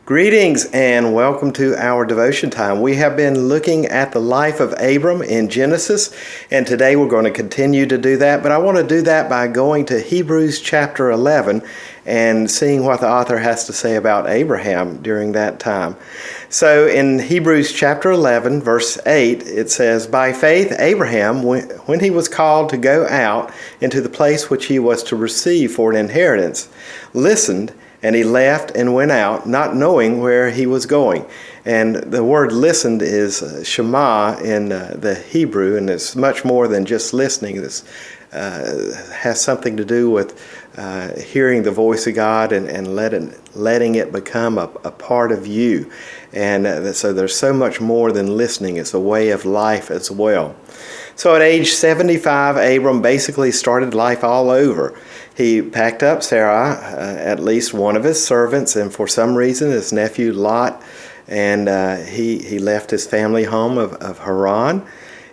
Greetings and welcome to our devotion time. We have been looking at the life of Abram in Genesis, and today we're going to continue to do that, but I want to do that by going to Hebrews chapter 11 and seeing what the author has to say about Abraham during that time. So in Hebrews chapter 11, verse 8, it says, "By faith Abraham, when he was called to go out into the place which he was to receive for an inheritance, listened, and he left and went out, not knowing where he was going." And the word listened is shema in the Hebrew, and it's much more than just listening. This has something to do with hearing the voice of God and letting it become a part of you. And so there's so much more than listening. It's a way of life as well. So at age 75, Abram basically started life all over. He packed up Sarai, at least one of his servants, and for some reason his nephew Lot, and he left his family home of Haran.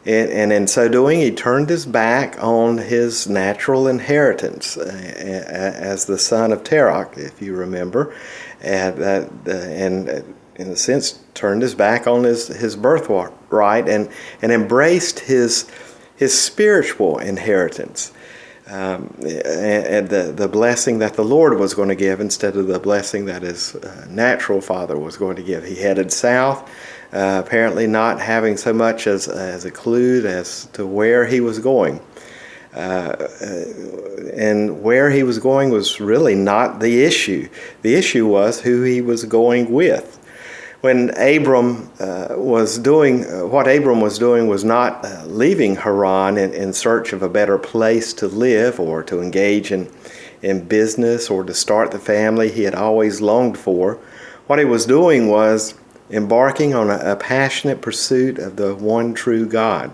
And in so doing, he turned his back on his natural inheritance as the son of Terah, if you remember, and in a sense turned his back on his birthright and embraced his spiritual inheritance, and the blessing that the Lord was going to give instead of the blessing that his natural father was going to give. He headed south, apparently not having so much as a clue as to where he was going. And where he was going was really not the issue. The issue was who he was going with. When Abram was doing what Abram was doing was not leaving Haran in search of a better place to live or to engage in business or to start the family he had always longed for. What he was doing was embarking on a passionate pursuit of the one true God.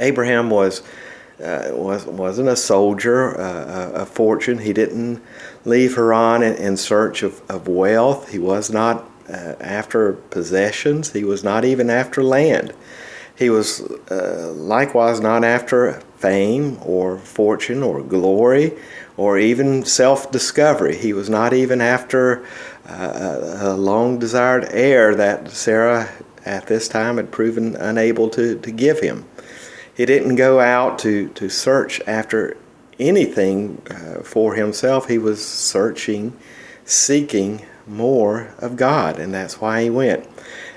Abraham wasn't a soldier of fortune. He didn't leave Haran in search of wealth. He was not after possessions. He was not even after land. He was likewise not after fame or fortune or glory or even self-discovery. He was not even after a long-desired heir that Sarah at this time had proven unable to give him. He didn't go out to search after anything for himself. He was seeking more of God, and that's why he went.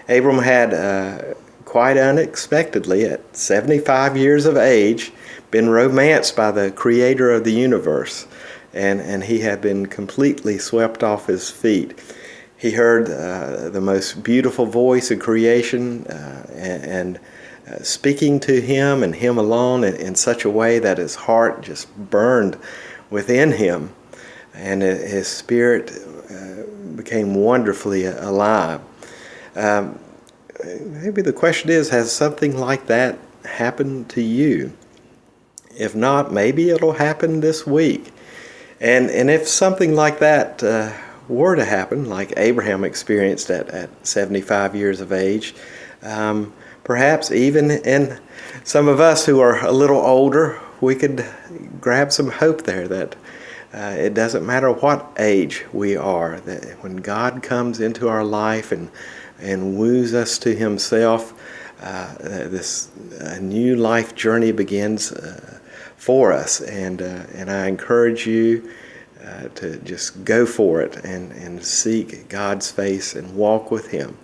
Abram had quite unexpectedly, at 75 years of age, been romanced by the creator of the universe, and he had been completely swept off his feet. He heard the most beautiful voice of creation and speaking to him and him alone in such a way that his heart just burned within him, and his spirit became wonderfully alive. Maybe the question is, has something like that happened to you? If not, maybe it'll happen this week. And if something like that were to happen, like Abraham experienced at 75 years of age, perhaps even in some of us who are a little older, we could grab some hope there that it doesn't matter what age we are, that when God comes into our life and woos us to himself, this new life journey begins for us. And I encourage you to just go for it and seek God's face and walk with him.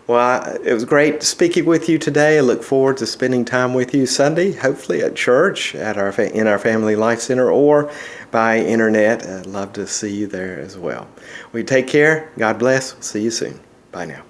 Well, it was great speaking with you today. I look forward to spending time with you Sunday, hopefully at church, in our Family Life Center, or by internet. I'd love to see you there as well. We take care. God bless. See you soon. Bye now.